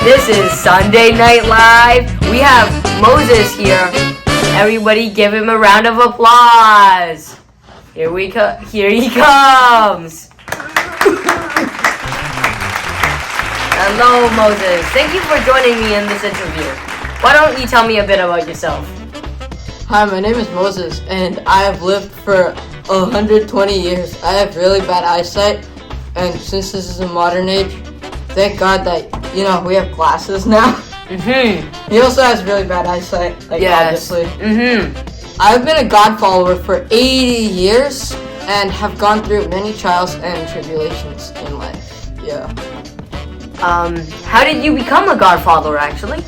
This is Sunday Night Live. We have Moses here. Everybody give him a round of applause. Here he comes. Hello, Moses. Thank you for joining me in this interview. Why don't you tell me a bit about yourself? Hi, my name is Moses, and I have lived for 120 years. I have really bad eyesight, and since this is a modern age, thank God that, we have glasses now. Mm-hmm. He also has really bad eyesight, obviously. Mm-hmm. I've been a God follower for 80 years, and have gone through many trials and tribulations in life. Yeah. How did you become a God follower, actually?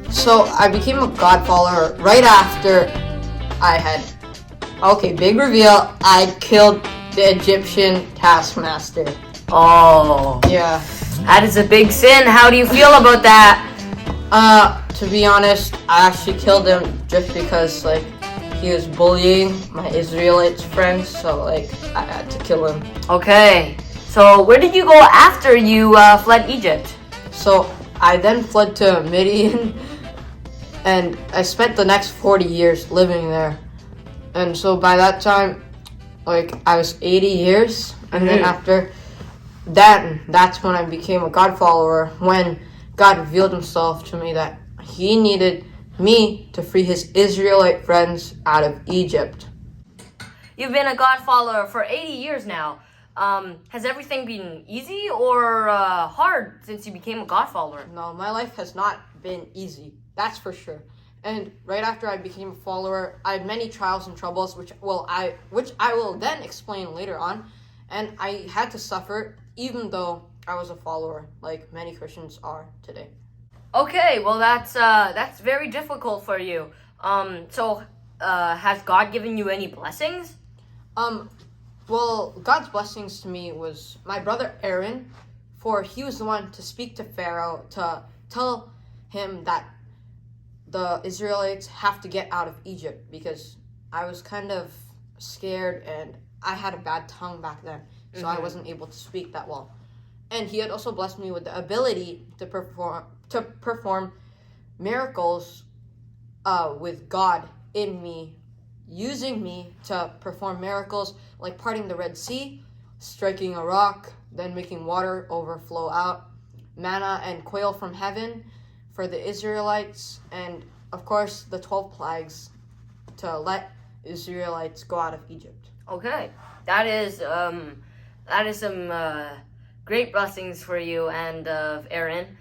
So, I became a God follower right after I had... Okay, big reveal. I killed the Egyptian taskmaster. Oh. Yeah. That is a big sin. How do you feel about that? To be honest, I actually killed him just because, he was bullying my Israelite friends, so, I had to kill him. Okay. So, where did you go after you fled Egypt? So, I then fled to Midian, and I spent the next 40 years living there. And so, by that time, I was 80 years, and then after that's when I became a God follower, when God revealed himself to me that he needed me to free his Israelite friends out of Egypt. You've been a God follower for 80 years now. Has everything been easy or hard since you became a God follower? No, my life has not been easy, that's for sure. And right after I became a follower, I had many trials and troubles, which I will then explain later on. And I had to suffer, even though I was a follower, like many Christians are today. Okay, well that's very difficult for you. So has God given you any blessings? Well, God's blessings to me was my brother Aaron, for he was the one to speak to Pharaoh to tell him that the Israelites have to get out of Egypt, because I was kind of scared and I had a bad tongue back then, so I wasn't able to speak that well. And he had also blessed me with the ability to perform miracles with God in me, using me to perform miracles like parting the Red Sea, striking a rock, then making water overflow out, manna and quail from heaven for the Israelites, and of course the 12 plagues to let Israelites go out of Egypt. Okay, that is some great blessings for you and Aaron.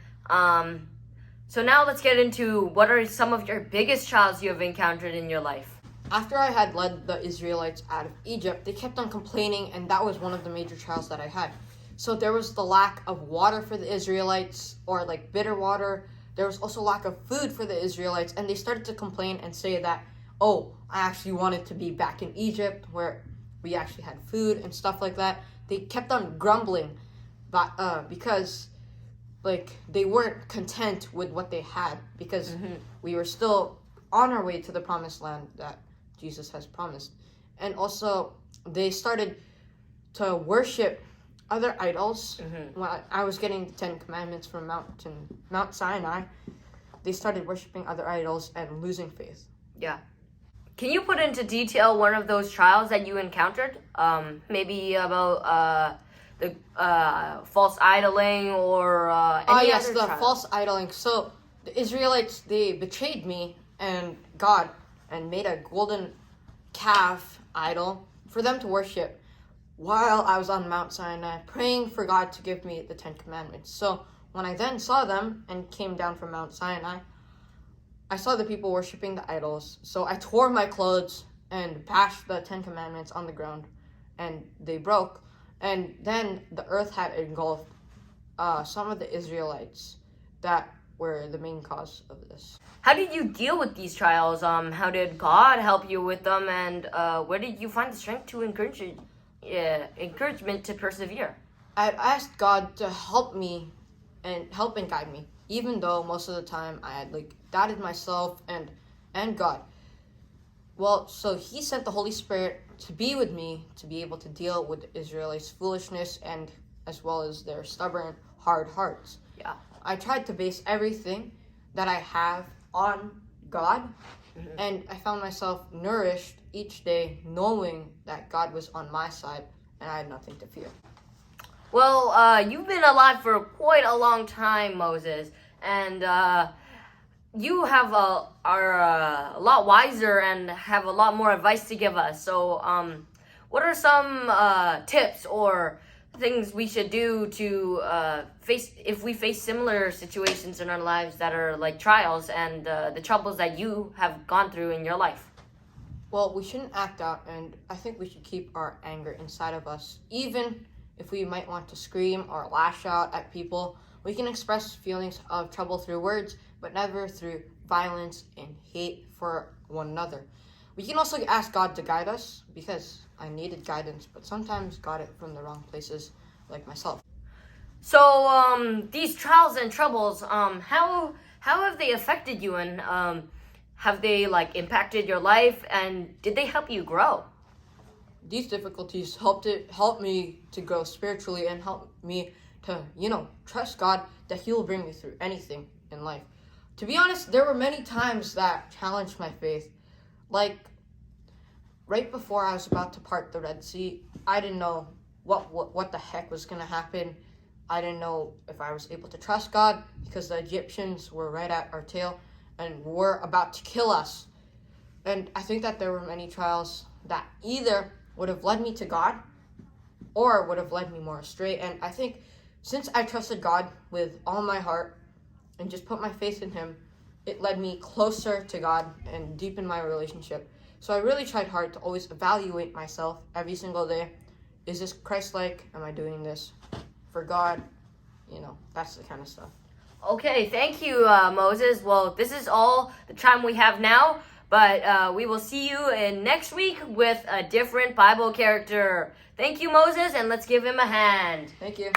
So now let's get into what are some of your biggest trials you have encountered in your life. After I had led the Israelites out of Egypt, they kept on complaining, and that was one of the major trials that I had. So there was the lack of water for the Israelites, or bitter water. There was also lack of food for the Israelites, and they started to complain and say that, oh, I actually wanted to be back in Egypt where we actually had food and stuff like that. They kept on grumbling because they weren't content with what they had, because we were still on our way to the promised land that Jesus has promised. And also they started to worship other idols. When I was getting the 10 Commandments from Mount Sinai, they started worshiping other idols and losing faith. Yeah. Can you put into detail one of those trials that you encountered? Maybe about the false idling or any other trial? False idling. So the Israelites, they betrayed me and God and made a golden calf idol for them to worship while I was on Mount Sinai praying for God to give me the 10 Commandments. So when I then saw them and came down from Mount Sinai, I saw the people worshiping the idols. So I tore my clothes and bashed the 10 Commandments on the ground, and they broke. And then the earth had engulfed some of the Israelites that were the main cause of this. How did you deal with these trials? How did God help you with them, and where did you find the strength to encouragement to persevere? I asked God to help me and guide me, even though most of the time I had doubted myself and God. Well, so he sent the Holy Spirit to be with me to be able to deal with the Israelites' foolishness and as well as their stubborn, hard hearts. Yeah. I tried to base everything that I have on God, and I found myself nourished each day knowing that God was on my side and I had nothing to fear. Well, you've been alive for quite a long time, Moses, and you are a lot wiser and have a lot more advice to give us. So, what are some tips or things we should do to face if we face similar situations in our lives that are like trials and the troubles that you have gone through in your life? Well, we shouldn't act out, and I think we should keep our anger inside of us. Even if we might want to scream or lash out at people, we can express feelings of trouble through words, but never through violence and hate for one another. We can also ask God to guide us, because I needed guidance, but sometimes got it from the wrong places, like myself. So, these trials and troubles, how have they affected you, and have they like impacted your life, and did they help you grow? These difficulties helped me to grow spiritually and help me to, trust God that He will bring me through anything in life. To be honest, there were many times that challenged my faith. Like, right before I was about to part the Red Sea, I didn't know what the heck was going to happen. I didn't know if I was able to trust God because the Egyptians were right at our tail and were about to kill us. And I think that there were many trials that either would have led me to God or would have led me more astray. And I think since I trusted God with all my heart and just put my faith in Him, it led me closer to God and deepened my relationship. So I really tried hard to always evaluate myself every single day. Is this Christ-like? Am I doing this for God? That's the kind of stuff. Okay, thank you, Moses. Well, this is all the time we have now, but we will see you in next week with a different Bible character. Thank you, Moses, and let's give him a hand. Thank you.